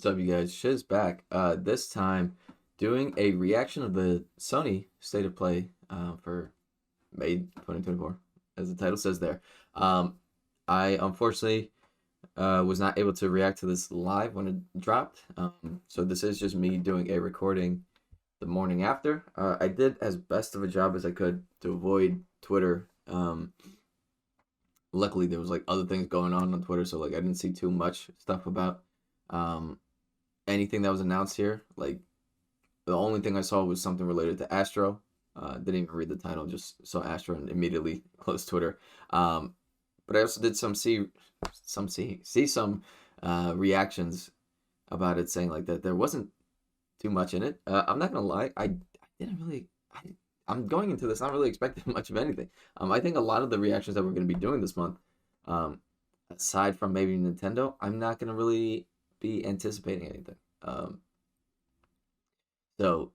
What's up, you guys? Shiz back. This time doing a reaction of the Sony State of Play for May 2024, as the title says there. I unfortunately was not able to react to this live when it dropped. So this is just me doing a recording the morning after. I did as best of a job as I could to avoid Twitter. Luckily, there was like other things going on Twitter, so like I didn't see too much stuff about anything that was announced here. Like the only thing I saw was something related to Astro. Didn't even read the title, just saw Astro and immediately closed Twitter. But I also did see some reactions about it, saying like that there wasn't too much in it. I'm not gonna lie, I didn't really. I'm going into this not really expecting much of anything. I think a lot of the reactions that we're going to be doing this month, aside from maybe Nintendo, I'm not going to really be anticipating anything. So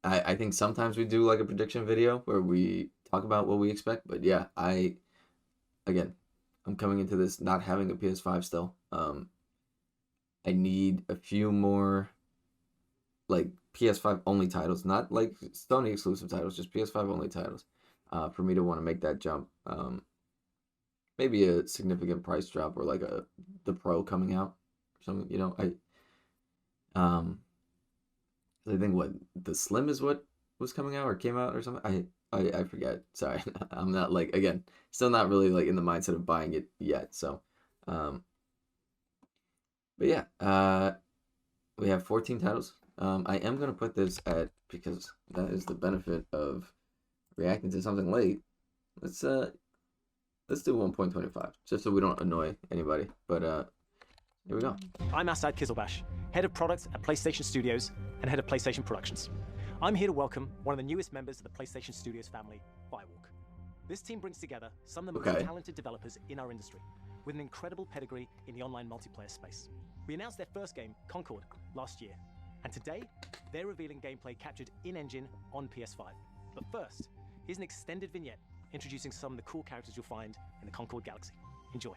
I think sometimes we do like a prediction video where we talk about what we expect. But yeah, I'm coming into this not having a PS5 still. I need a few more like PS5 only titles, not like Sony exclusive titles, just PS5 only titles, for me to want to make that jump. Maybe a significant price drop or like the Pro coming out, or something. You know, I think what the Slim is what was coming out or came out or something. I forget. Sorry, I'm not like still not really like in the mindset of buying it yet. So, but yeah, we have 14 titles. I am going to put this at, because that is the benefit of reacting to something late. Let's do 1.25, just so we don't annoy anybody. But here we go. I'm Asad Kizilbash, Head of Product at PlayStation Studios and Head of PlayStation Productions. I'm here to welcome one of the newest members of the PlayStation Studios family, Firewalk. This team brings together some of the most talented developers in our industry, with an incredible pedigree in the online multiplayer space. We announced their first game, Concord, last year. And today, they're revealing gameplay captured in-engine on PS5. But first, here's an extended vignette introducing some of the cool characters you'll find in the Concord Galaxy. Enjoy.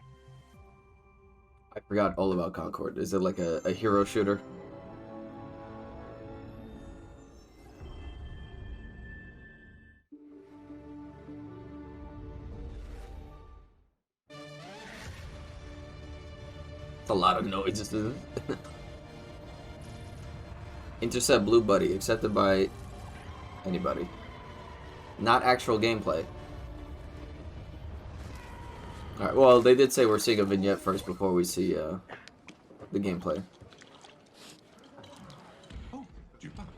I forgot all about Concord. Is it like a hero shooter? It's a lot of noises, isn't it? Intercept Blue Buddy, accepted by anybody. Not actual gameplay. Alright, well, they did say we're seeing a vignette first before we see the gameplay. Oh, jukebox.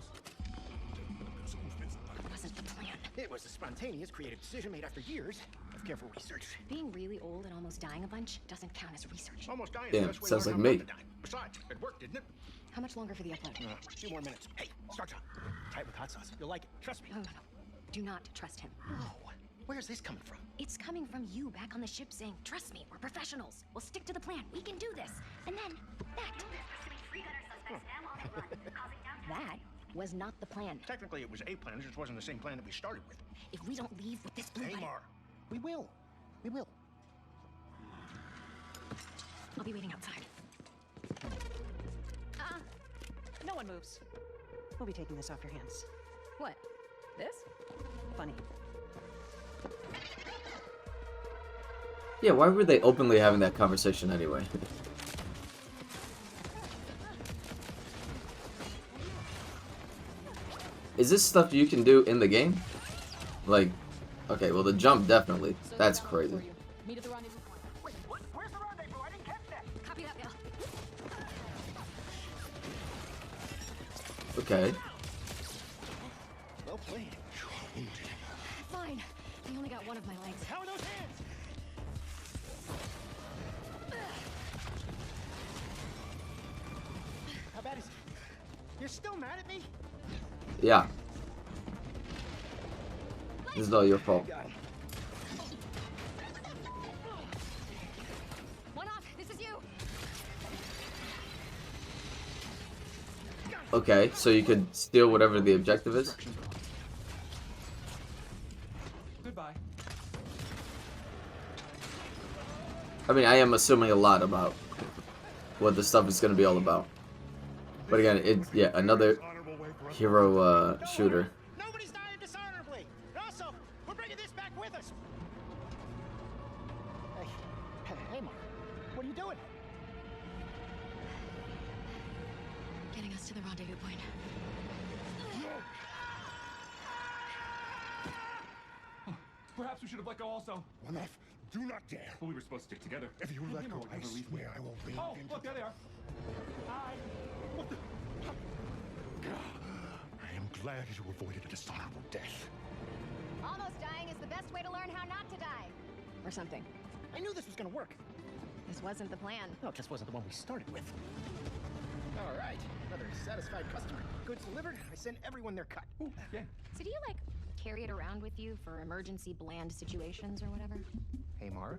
Wasn't the plan. It was a spontaneous, creative decision made after years of careful research. Being really old and almost dying a bunch doesn't count as research. Almost dying. Damn, the best way sounds to like learn me. how not to die. Besides, it worked, didn't it? How much longer for the upload? A few more minutes. Hey, start up. Try it with hot sauce. You'll like it. Trust me. No. Do not trust him. Oh, where's this coming from? It's coming from you back on the ship saying, trust me, we're professionals. We'll stick to the plan. We can do this. And then, that was not the plan. Technically, it was a plan. It just wasn't the same plan that we started with. If we don't leave with this blue light, Amar, we will. We will. I'll be waiting outside. No one moves. We'll be taking this off your hands. What? This? Funny. Yeah, why were they openly having that conversation anyway? Is this stuff you can do in the game? Like, okay, well the jump definitely. That's crazy. Meet at the rendezvous point. Wait, what? Where's the rendezvous? I didn't catch that. Copy that, Bill. Okay. Well played. Fine. I only got one of my legs. How are those hands? How bad is it? You're still mad at me? Yeah. This is all your fault. One off. This is you. Okay, so you could steal whatever the objective is. Goodbye. I mean, I am assuming a lot about what the stuff is going to be all about. But again, it's yeah another hero shooter. Nobody's dying dishonorably. And also, we're bringing this back with us. Hey, Mark. What are you doing? Getting us to the rendezvous point. Perhaps we should have let go also. One off. Do not dare. But we were supposed to stick together. If you let go, I swear I will win. Oh, look, there they are. Hi. What the? I am glad you avoided a dishonorable death. Almost dying is the best way to learn how not to die. Or something. I knew this was gonna work. This wasn't the plan. No, it just wasn't the one we started with. All right, another satisfied customer. Goods delivered. I send everyone their cut. Ooh, yeah. So do you, like, carry it around with you for emergency bland situations or whatever? Hey, Mara.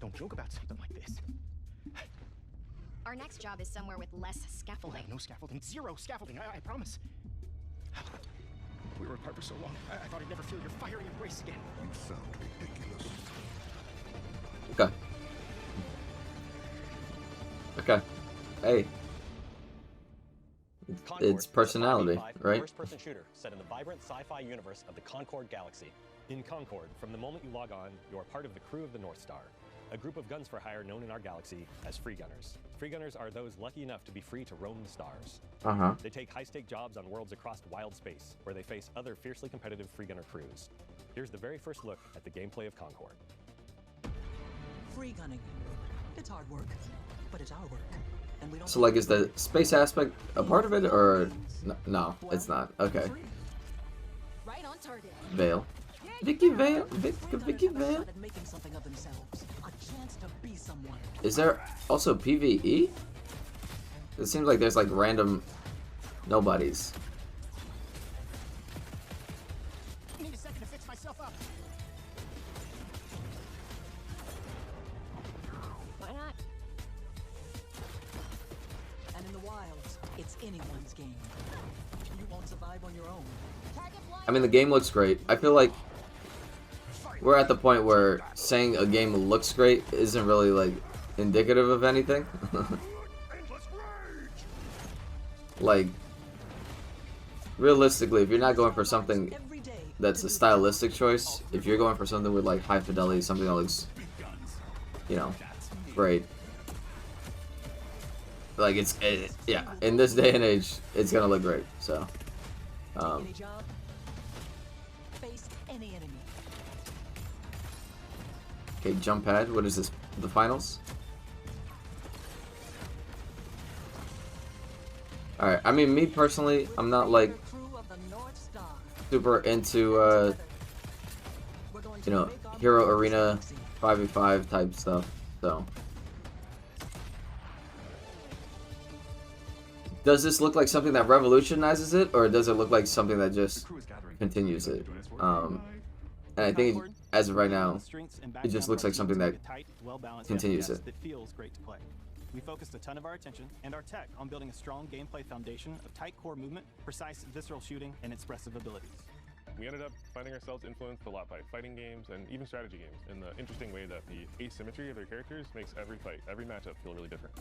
Don't joke about something like this. Our next job is somewhere with less We'll scaffolding. have no scaffolding. Zero scaffolding. I promise. We were apart for so long. I thought I'd never feel your fiery embrace again. You sound ridiculous. Okay. Okay. Hey. It's personality, right? First-person shooter set in the vibrant sci-fi universe of the Concord galaxy. In Concord, from the moment you log on, you are part of the crew of the North Star, a group of guns for hire known in our galaxy as free gunners. Free gunners are those lucky enough to be free to roam the stars. They take high-stake jobs on worlds across wild space, where they face other fiercely competitive free gunner crews. Here's the very first look at the gameplay of Concord. Free gunning. It's hard work, but it's our work. And we don't So like, is the space aspect a part of it, or no? It's not. Okay. Right on target. Vale. Vicky Vale. Vicky Vale. started making something of themselves. A chance to be someone. Is there also PvE? It seems like there's like random nobodies. I need a second to fix myself up. Why not? And in the wilds, it's anyone's game. You won't survive on your own. I mean, the game looks great. I feel like we're at the point where saying a game looks great isn't really like indicative of anything. Like, realistically, if you're not going for something Every day, that's a stylistic choice, if you're going for something with like high fidelity, something that looks, you know, great, like yeah, in this day and age, it's gonna look great. So, any job, face any enemy. okay, jump pad. What is this? The finals? All right. I mean, me personally, I'm not like Crew of the North Star. super into We're going to you know, make our Hero mark Arena sexy. 5v5 type stuff. So, does this look like something that revolutionizes it, or does it look like something that just Crew is gathering. continues Would you it? like to join us for it? And I think Concord, as of right now, strengths and it just looks like something that tight, well-balanced continues FPS it. that feels great to play. We focused a ton of our attention and our tech on building a strong gameplay foundation of tight core movement, precise visceral shooting, and expressive abilities. We ended up finding ourselves influenced a lot by fighting games and even strategy games in the interesting way that the asymmetry of their characters makes every fight, every matchup feel really different.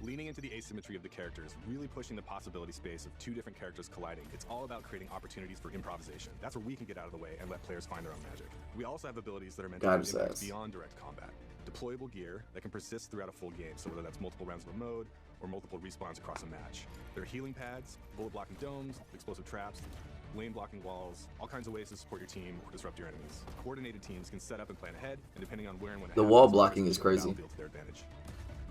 Leaning into the asymmetry of the characters, really pushing the possibility space of two different characters colliding. It's all about creating opportunities for improvisation. That's where we can get out of the way and let players find their own magic. We also have abilities that are meant to God have impact obsessed. beyond direct combat. Deployable gear that can persist throughout a full game, so whether that's multiple rounds of a mode or multiple respawns across a match. There are healing pads, bullet blocking domes, explosive traps, lane blocking walls, all kinds of ways to support your team or disrupt your enemies. Coordinated teams can set up and plan ahead, and depending on where and when it The happens, wall players blocking can is use the crazy. battlefield to their advantage.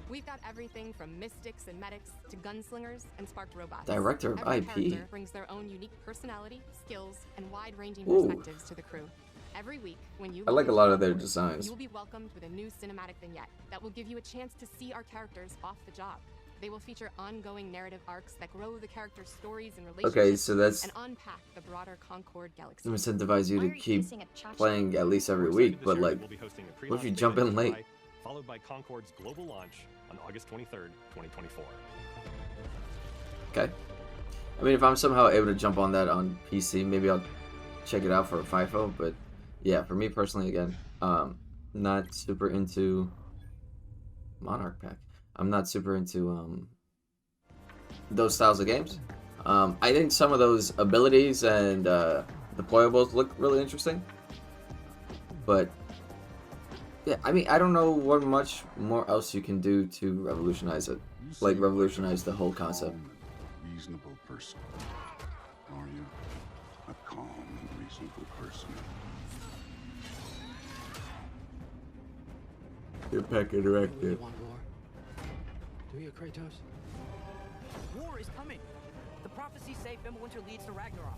We've got everything from mystics and medics to gunslingers and sparked robots. Director of Every IP. character brings their own unique personality, skills, and wide-ranging Ooh. perspectives to the crew. Every week, when you I like a log lot into of their Concord, designs. you will be welcomed with a new cinematic vignette that will give you a chance to see our characters off the job. They will feature ongoing narrative arcs that grow the characters' stories and relationships Okay, so that's and unpack the broader Concord galaxy. to incentivize you Why to are you keep missing a cha-cha? playing at least every We're excited week, to but share like, that we'll be hosting a what if you pre-launch jump beta in late? July, followed by Concord's global launch on August 23rd, 2024. Okay. I mean, if I'm somehow able to jump on that on PC, maybe I'll check it out for a FIFO. But yeah, for me personally, again, not super into Monarch Pack. I'm not super into those styles of games. I think some of those abilities and deployables look really interesting, but yeah, I mean, I don't know what much more else you can do to revolutionize it, like revolutionize the whole concept. Reasonable person, are you? A calm and reasonable person. Your pack interactive. Really want war? Do you, Kratos? War is coming. The prophecies say Fimbulwinter leads to Ragnarok.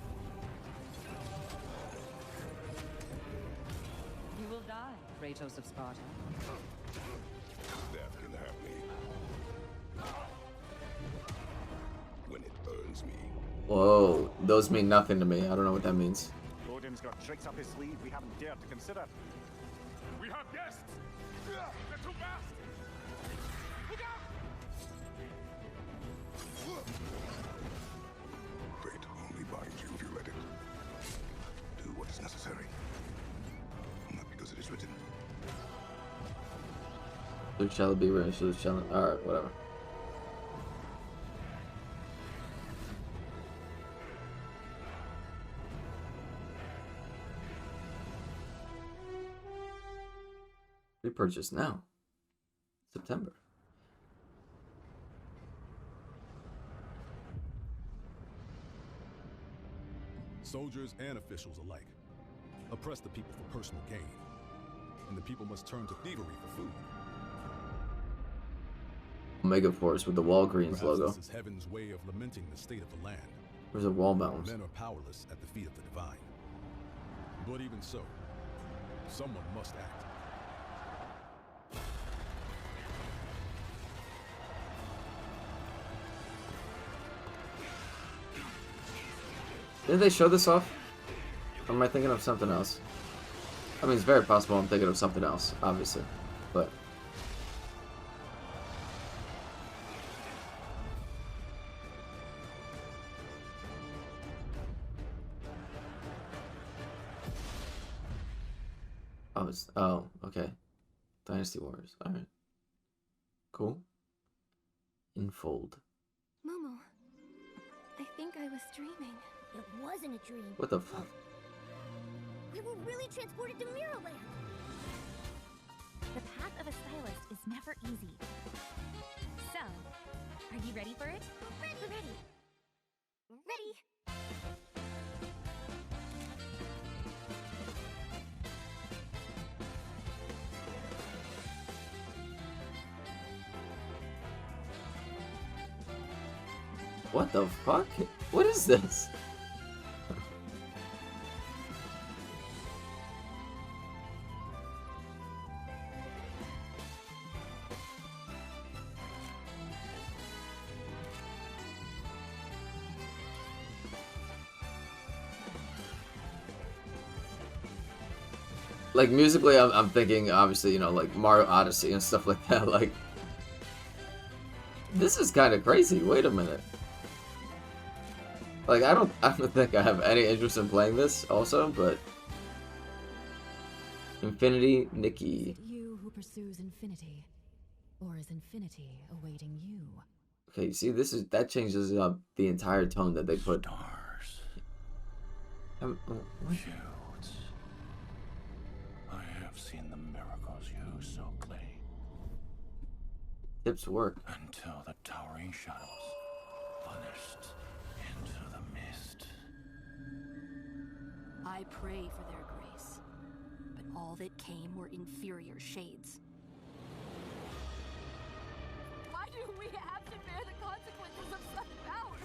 You will die, Kratos of Sparta. Death can have me when it burns me. Whoa, those mean nothing to me. I don't know what that means. Odin's got tricks up his sleeve we haven't dared to consider. We have guests! They're too fast! Look out! Fate only binds you if you let it. Do what is necessary. Not because it is written. So shall it be written, so shall it... Alright, whatever. Repurchase now. September. Soldiers and officials alike oppress the people for personal gain, and the people must turn to thievery for food. Omega Force with the Walgreens Perhaps logo. this is heaven's way of lamenting the state of the land. There's a wall balance. Men are powerless at the feet of the divine. But even so, someone must act. Didn't they show this off? Or am I thinking of something else? I mean, it's very possible I'm thinking of something else, obviously. But... Oh, okay. Dynasty Warriors. Alright. Cool. Infold. Momo, I think I was dreaming. It wasn't a dream. What the fuck? We were really transported to Mirrorland. The path of a stylist is never easy. So, are you ready for it? Ready. What the fuck? What is this? Like musically, I'm thinking obviously, you know, like Mario Odyssey and stuff like that. Like, this is kind of crazy. Wait a minute. Like, I don't think I have any interest in playing this also, but Infinity Nikki. Is it you who pursues infinity, or is infinity awaiting you? Okay, see, that changes up the entire tone that they put. Stars. What? Shields. I have seen the miracles you so claim. Tips work. Until the towering shadows vanished into the mist. I pray for their grace, but all that came were inferior shades. Why do we have to bear the consequences of such power?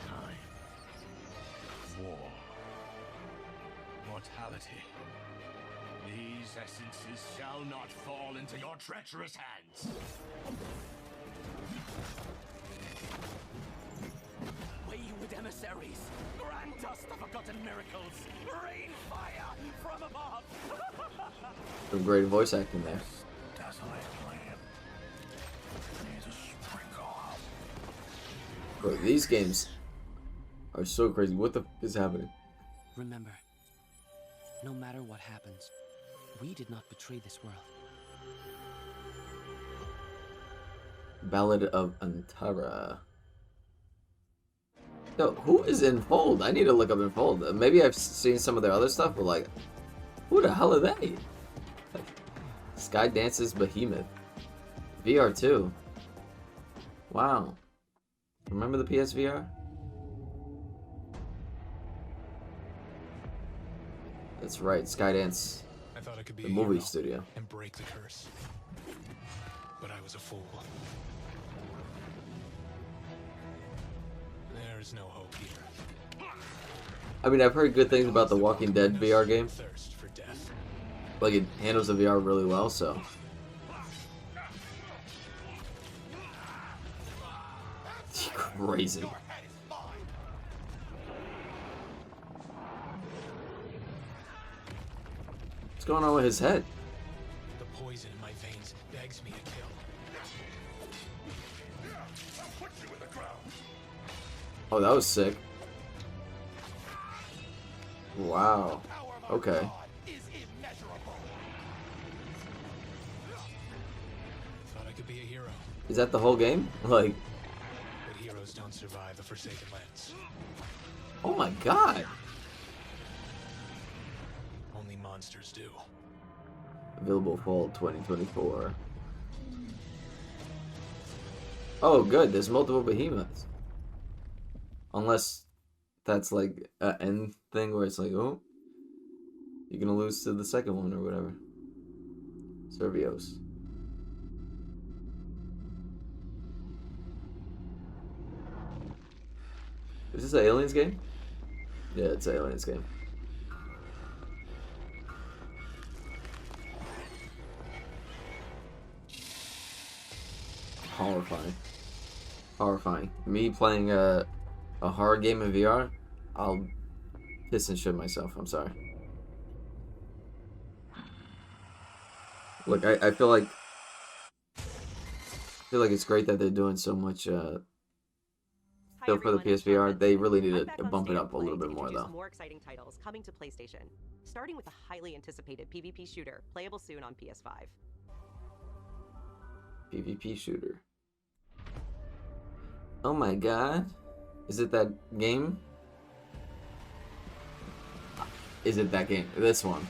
Time. War. Mortality. These essences shall not fall into your treacherous hands. We with emissaries, grant us the forgotten miracles, rain fire from above. Some great voice acting there. Desolate land. Needs a sprinkle of. Bro, these games are so crazy. What the f is happening? Remember, no matter what happens, we did not betray this world. Ballad of Antara. Yo, who is in Fold? I need to look up in Fold. Maybe I've seen some of their other stuff, but like, who the hell are they? Sky Dances Behemoth. VR 2. Wow. Remember the PSVR? That's right, Skydance. I thought I could be the a movie hero studio. and break the curse. But I was a fool. There is no hope here. I mean, I've heard good things about the Walking Dead VR game. Thirst for death. Like, it handles the VR really well, so. Crazy. What's going on with his head? The poison in my veins begs me to kill. Oh, that was sick. Wow. Okay. Thought I could be a hero. Is that the whole game? Like. But heroes don't survive the Forsaken Lands. Oh my god. Only monsters do. Available fall 2024. Oh, good. There's multiple behemoths. Unless that's like an end thing where it's like, oh, you're gonna lose to the second one or whatever. Servios. Is this an Aliens game? Yeah, it's an Aliens game. Horrifying. Horrifying. Me playing a horror game in VR, I'll piss and shit myself. I'm sorry. Look, I feel like it's great that they're doing so much stuff for the PSVR. They really need to bump it up a little bit more though. More exciting titles coming to PlayStation, starting with the highly anticipated PvP shooter, playable soon on PS5. PvP shooter. Oh my god. Is it that game? Is it that game? This one.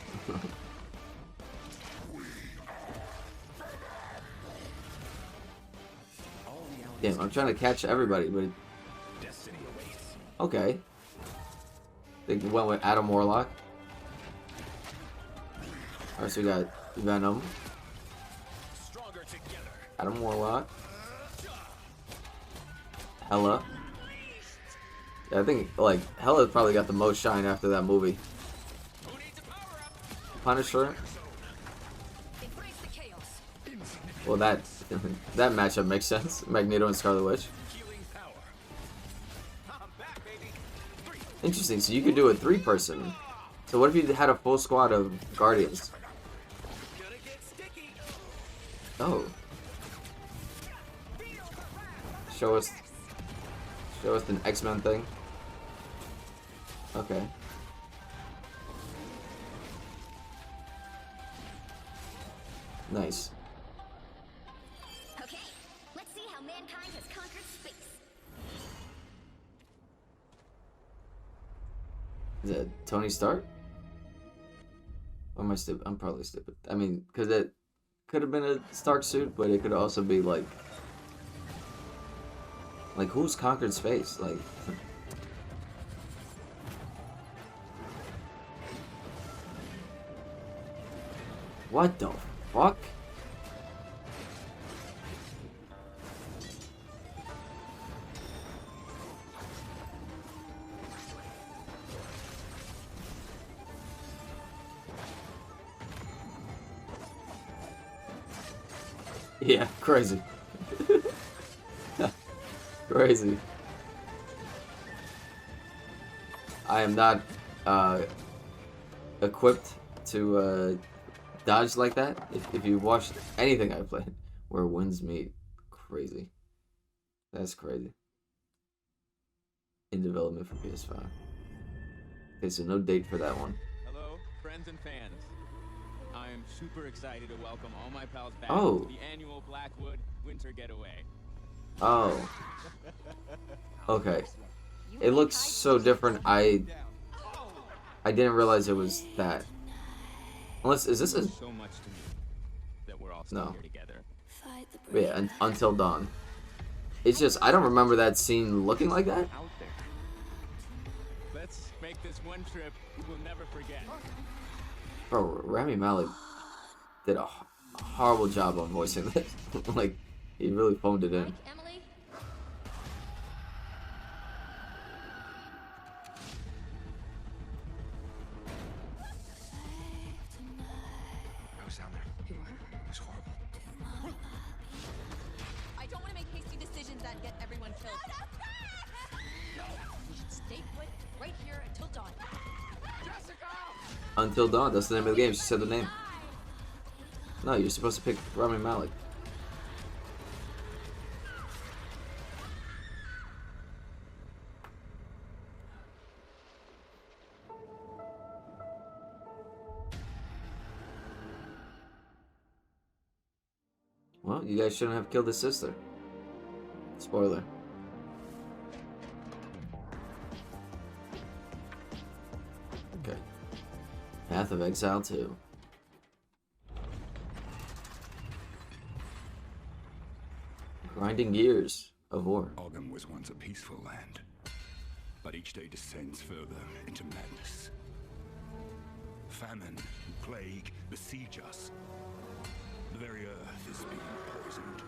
Damn, I'm trying to catch everybody, but... Okay. They went with Adam Warlock. Alright, so we got Venom. Adam Warlock. Hela. Yeah, I think, like, Hela probably got the most shine after that movie. Punisher. Well, that matchup makes sense. Magneto and Scarlet Witch. Interesting, so you could do a 3-person. So what if you had a full squad of Guardians? Oh. Show us an X-Men thing. Okay. Nice. Okay, let's see how mankind has conquered space. Is it Tony Stark? Or am I stupid? I'm probably stupid. I mean, because it could have been a Stark suit, but it could also be like who's conquered space? Like, what the fuck? Yeah, crazy. Crazy. I am not equipped to dodge like that. If you watched anything I played where winds meet, crazy. That's crazy. In development for PS5. Okay, so no date for that one. Hello, friends and fans. I am super excited to welcome all my pals back Oh. to the annual Blackwood Winter Getaway. Oh. Okay. It looks so different. I didn't realize it was that. Unless, is this a... So much to me that we're all still No. here together. But yeah, Until Dawn. It's just, I don't remember that scene looking like that. Out there. Let's make this one trip we'll never forget. Bro, Rami Malek did a horrible job on voicing this. Like, he really phoned it in. Emily? I was down there. You were? It was horrible. I don't want to make hasty decisions that get everyone killed. We should stay put right here until dawn. Until Dawn, that's the name of the game. She said the name. No, you're supposed to pick Rami Malek. Well, you guys shouldn't have killed his sister. Spoiler. Okay. Path of Exile 2. Grinding gears of war. Ogum was once a peaceful land, but each day descends further into madness. Famine and plague besiege us. The very earth is being poisoned.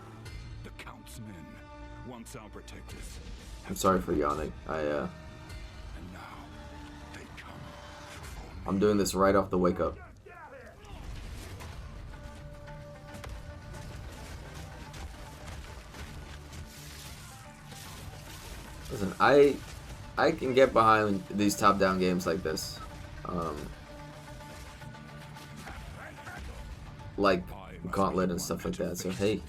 The Count's men, once our protectors, I'm sorry for yawning. and now they come. I'm doing this right off the wake up. Listen, I can get behind these top-down games like this. Like Gauntlet and stuff like that. So hey,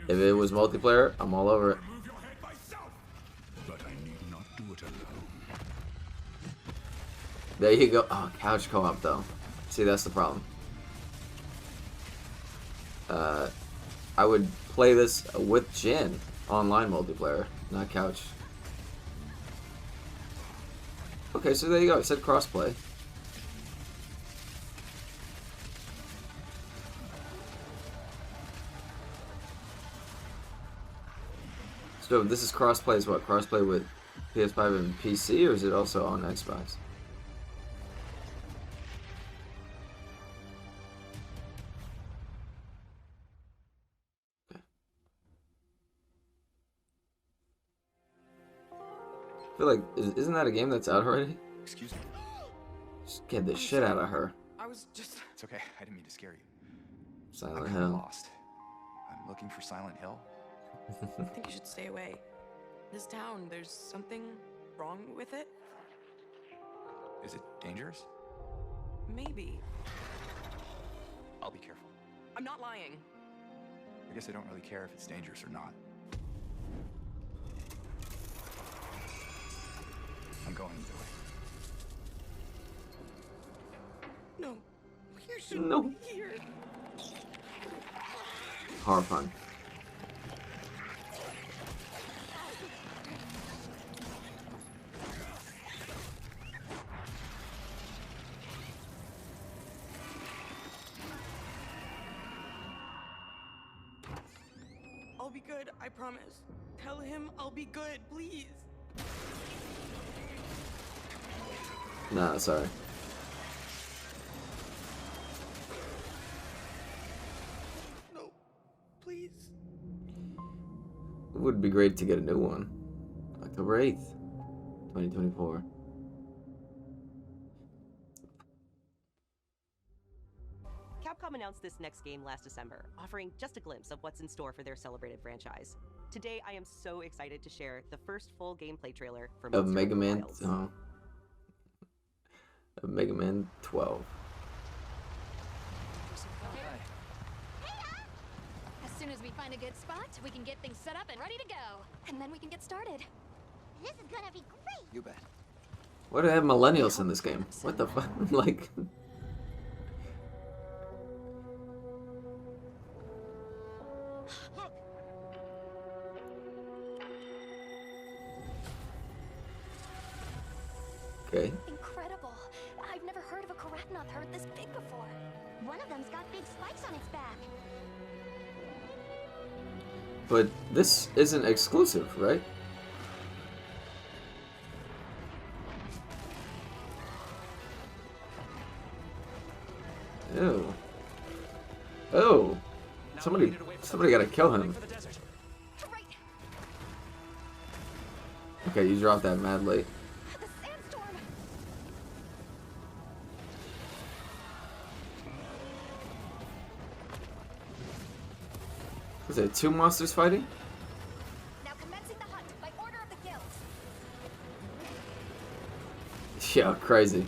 if it was multiplayer, I'm all over it. But I need not do it alone. There you go. Oh, couch co-op though. See, that's the problem. I would play this with Jin online multiplayer, not couch. Okay, so there you go. It said crossplay. So this is crossplay is what? Crossplay with PS5 and PC, or is it also on Xbox? Okay. I feel like, isn't that a game that's out already? Excuse me. Scared the shit out of her. I was just... It's okay. I didn't mean to scare you. Silent I'm kinda Hill. lost. I'm looking for Silent Hill. I think you should stay away. This town, there's something wrong with it? Is it dangerous? Maybe. I'll be careful. I'm not lying. I guess I don't really care if it's dangerous or not. I'm going either way. No. You shouldn't No. be here. Horrifying. I'll be good, I promise. Tell him I'll be good, please. Nah, sorry. No, please. It would be great to get a new one. October 8th, 2024. Capcom announced this next game last December, offering just a glimpse of what's in store for their celebrated franchise. Today, I am so excited to share the first full gameplay trailer for Of Monster Mega Hunter Man, Wilds. of Mega Man 12. As soon as we find a good spot, we can get things set up and ready to go. And then we can get started. This is gonna be great. You bet. Why do they have millennials in this game? What the fuck? Like... Okay. Incredible. I've never heard of a Karatonoth herd this big before. One of them's got big spikes on its back. But this isn't exclusive, right? Ew. Oh. Somebody gotta kill him. Okay, you dropped that mad late. Is it 2 monsters fighting? Now commencing the hunt by order of the guilds. Yeah, crazy.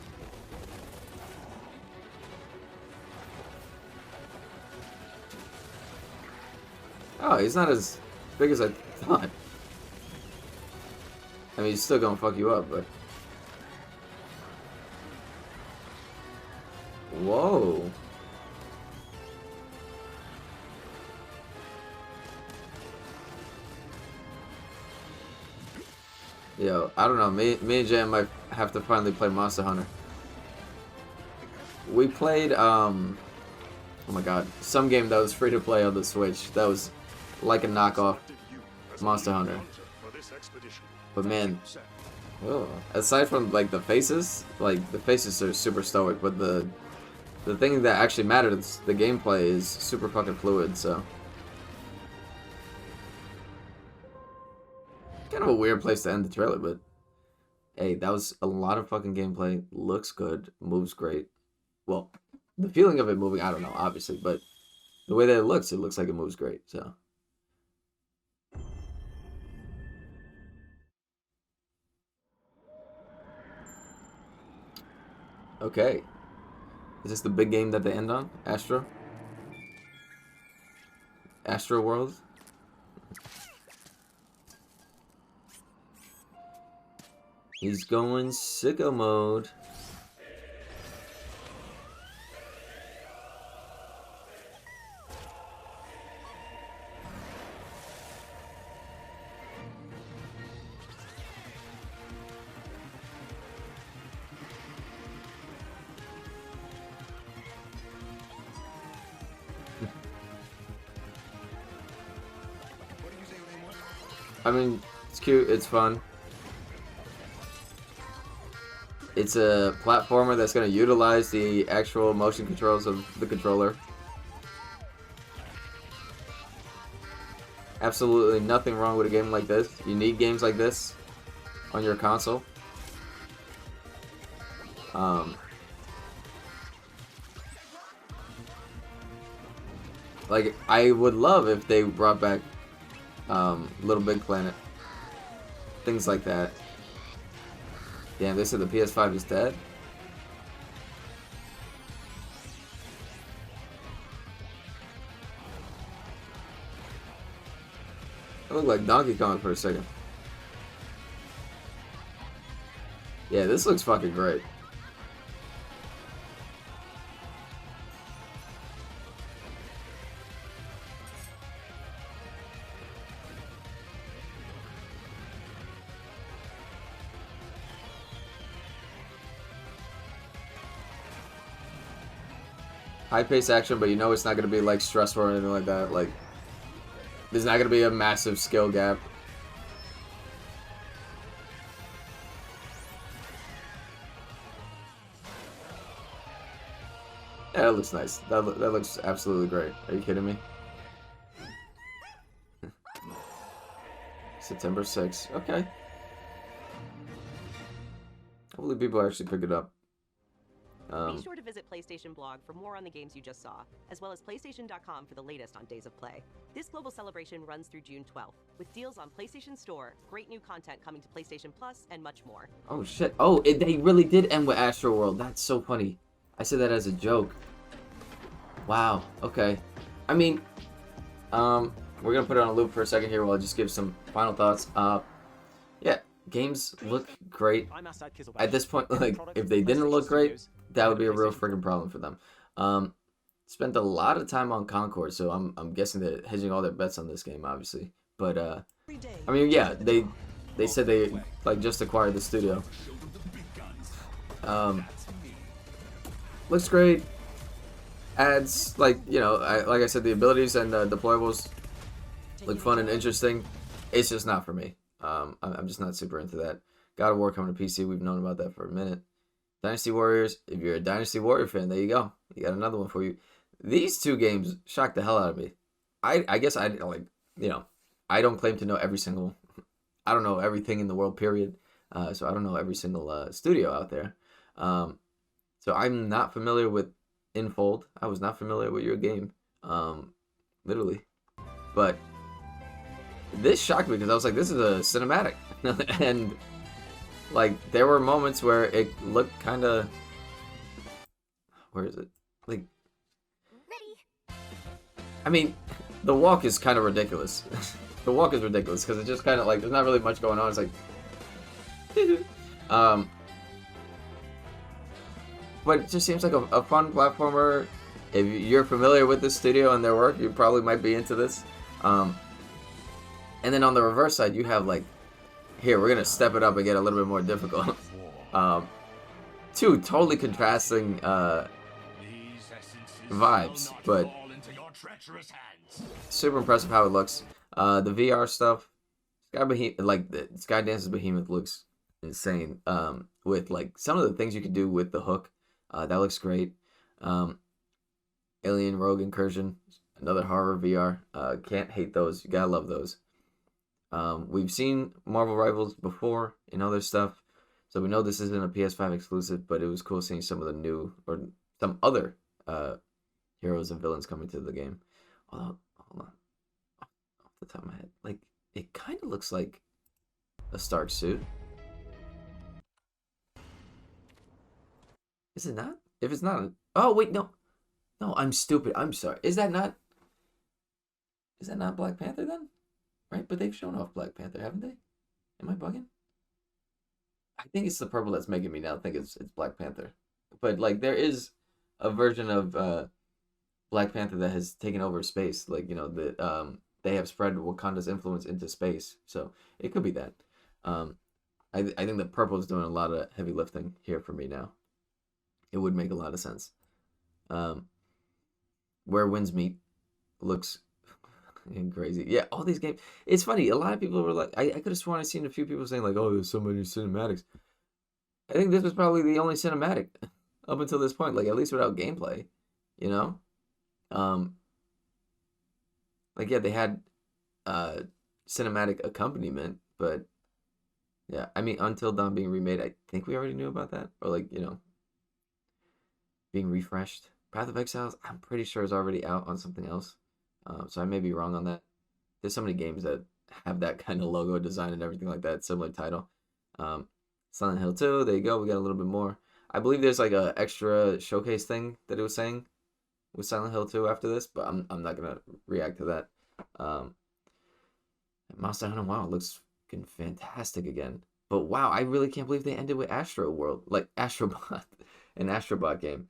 Oh, he's not as big as I thought. I mean, he's still gonna fuck you up, but... Whoa. Yo, I don't know. Me and Jay might have to finally play Monster Hunter. We played, oh my god, some game that was free to play on the Switch. That was like a knockoff Monster Hunter. But man, oh, aside from like the faces are super stoic, but the thing that actually matters, the gameplay, is super fucking fluid, so. Kind of a weird place to end the trailer, but hey, that was a lot of fucking gameplay. Looks good, moves great. Well, the feeling of it moving, I don't know, obviously, but the way that it looks like it moves great, so. Okay. Is this the big game that they end on? Astro? Astro World? He's going sicko mode. I mean, it's cute, it's fun. It's a platformer that's going to utilize the actual motion controls of the controller. Absolutely nothing wrong with a game like this. You need games like this on your console. Like, I would love if they brought back Little Big Planet. Things like that. Damn, they said the PS5 is dead? It looked like Donkey Kong for a second. Yeah, this looks fucking great. High-paced action, but you know it's not going to be like stressful or anything like that. Like, there's not going to be a massive skill gap. Yeah, that looks nice. That looks absolutely great. Are you kidding me? September 6th. Okay. Hopefully people actually pick it up. Be sure to visit PlayStation Blog for more on the games you just saw, as well as PlayStation.com for the latest on Days of Play. This global celebration runs through June 12th, with deals on PlayStation Store, great new content coming to PlayStation Plus, and much more. Oh shit. Oh, they really did end with Astro World. That's so funny. I said that as a joke. Wow. Okay. I mean, we're gonna put it on a loop for a second here while I just give some final thoughts. Yeah, games look great. At this point, like, if they didn't look great, that would be a real freaking problem for them. Spent a lot of time on Concord, so I'm guessing they're hedging all their bets on this game, obviously. But I mean, yeah, they said they like just acquired the studio. Looks great. Adds, like, you know, like I said, the abilities and deployables look fun and interesting. It's just not for me. I'm just not super into that. God of War coming to PC. We've known about that for a minute. Dynasty Warriors. If you're a Dynasty Warrior fan, there you go. You got another one for you. These two games shocked the hell out of me. I guess I like, you know, I don't claim to know every single. I don't know everything in the world. Period. So I don't know every single studio out there. So I'm not familiar with Infold. I was not familiar with your game, literally. But this shocked me because I was like, this is a cinematic. And like there were moments where it looked kind of, where is it? Like, I mean, the walk is kind of ridiculous. The walk is ridiculous because it's just kind of like there's not really much going on. It's like, but it just seems like a fun platformer. If you're familiar with this studio and their work, you probably might be into this. And then on the reverse side, you have like, here, we're gonna step it up and get a little bit more difficult. Two totally contrasting vibes, but super impressive how it looks. The VR stuff, Skydance's Behemoth looks insane. With like some of the things you can do with the hook, that looks great. Alien Rogue Incursion, another horror VR. Can't hate those. You gotta love those. We've seen Marvel Rivals before in other stuff, so we know this isn't a PS5 exclusive, but it was cool seeing some of the new, or some other heroes and villains coming to the game. Hold on. Off the top of my head, like, it kind of looks like a Stark suit. Is it not? If it's not, oh wait, no, I'm stupid. I'm sorry. Is that not Black Panther then? Right, but they've shown off Black Panther, haven't they? Am I bugging? I think it's the purple that's making me now think it's Black Panther. But like there is a version of Black Panther that has taken over space. Like, you know, they have spread Wakanda's influence into space. So it could be that. I think the purple is doing a lot of heavy lifting here for me now. It would make a lot of sense. Where Winds Meet looks crazy. Yeah, all these games. It's funny. A lot of people were like, I could have sworn I've seen a few people saying like, oh, there's so many cinematics. I think this was probably the only cinematic up until this point, like at least without gameplay, you know? Like, yeah, they had cinematic accompaniment, but yeah, I mean, Until Dawn being remade, I think we already knew about that, or like, you know, being refreshed. Path of Exiles, I'm pretty sure is already out on something else. So I may be wrong on that. There's so many games that have that kind of logo design and everything like that, similar title. Silent Hill 2, there you go, we got a little bit more. I believe there's like a extra showcase thing that it was saying with Silent Hill 2 after this, but I'm not gonna react to that. Monster Hunter WoW looks fucking fantastic again. But wow, I really can't believe they ended with Astro World, like Astrobot, an Astrobot game.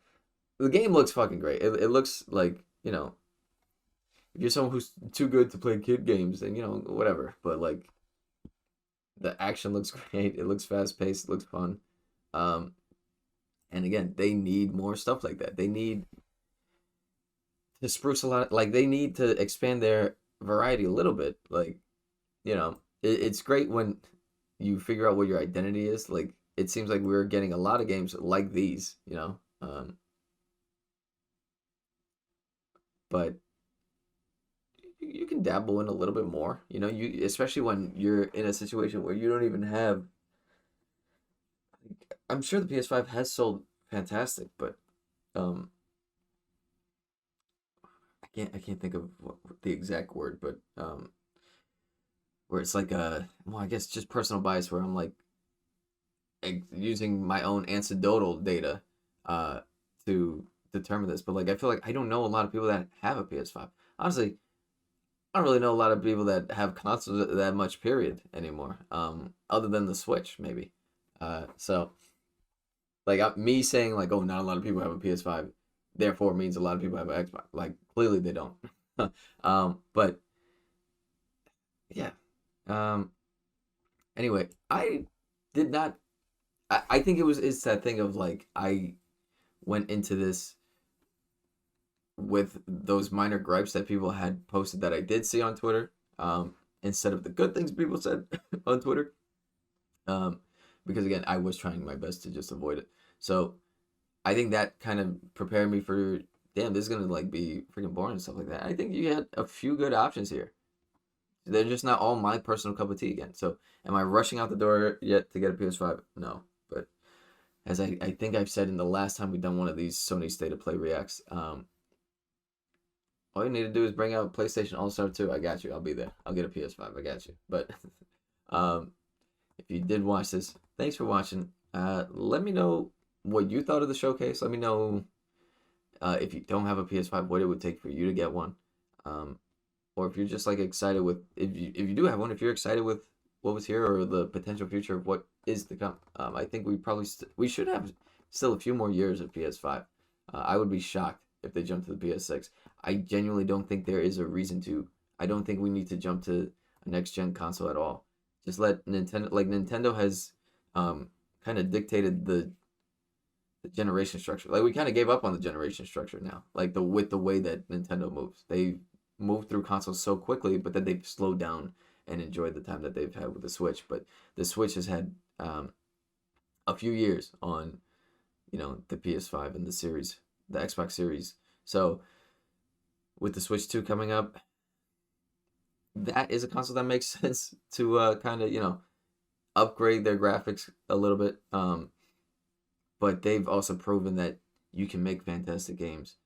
The game looks fucking great. It looks like, you know, if you're someone who's too good to play kid games, then, you know, whatever. But like, the action looks great. It looks fast paced. It looks fun. And again, they need more stuff like that. They need to spruce a lot. Like, they need to expand their variety a little bit. Like, you know, it's great when you figure out what your identity is. Like, it seems like we're getting a lot of games like these, you know. But you can dabble in a little bit more, you know, you, especially when you're in a situation where you don't even have, I'm sure the PS5 has sold fantastic, but I can't think of the exact word, but where it's like well, I guess just personal bias, where I'm like using my own anecdotal data to determine this, but like I feel like I don't know a lot of people that have a PS5. Honestly, I don't really know a lot of people that have consoles that much, period, anymore. Other than the Switch, maybe. So, like, me saying, like, oh, not a lot of people have a PS5, therefore means a lot of people have an Xbox. Like, clearly they don't. But, yeah. Anyway, I I think it's that thing of like I went into this with those minor gripes that people had posted that I did see on Twitter, instead of the good things people said on Twitter. Because again, I was trying my best to just avoid it. So I think that kind of prepared me for, damn, this is gonna like be freaking boring and stuff like that. I think you had a few good options here. They're just not all my personal cup of tea again. So am I rushing out the door yet to get a PS5? No. But as I think I've said in the last time we've done one of these Sony State of Play reacts, all you need to do is bring out PlayStation All-Star 2. I got you. I'll be there. I'll get a PS5. I got you. But if you did watch this, thanks for watching. Let me know what you thought of the showcase. Let me know if you don't have a PS5, what it would take for you to get one. Or if you're just like excited with, if you do have one, if you're excited with what was here or the potential future of what is to come. I think we should have still a few more years of PS5. I would be shocked if they jump to the PS6. I genuinely don't think there is a reason to. I don't think we need to jump to a next gen console at all. Just let Nintendo, like Nintendo has kind of dictated the generation structure. Like we kind of gave up on the generation structure now. Like with the way that Nintendo moves. They moved through consoles so quickly, but then they've slowed down and enjoyed the time that they've had with the Switch. But the Switch has had a few years on, the PS5 and the series, the Xbox Series. So with the Switch 2 coming up, that is a console that makes sense to kind of, upgrade their graphics a little bit. But they've also proven that you can make fantastic games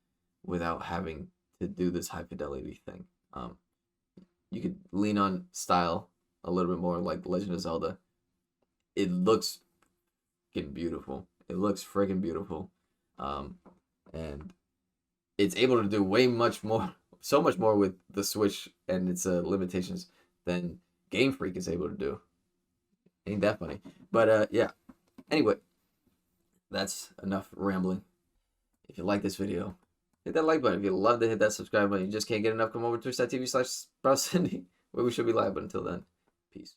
without having to do this high fidelity thing. You could lean on style a little bit more, like Legend of Zelda. It looks freaking beautiful. It looks freaking beautiful. And it's able to do so much more with the Switch and its limitations than Game Freak is able to do. Ain't that funny? But yeah. Anyway, that's enough rambling. If you like this video, hit that like button. If you love to hit that subscribe button, you just can't get enough, come over to twitch.tv/BrothCindy, where we should be live. But until then, peace.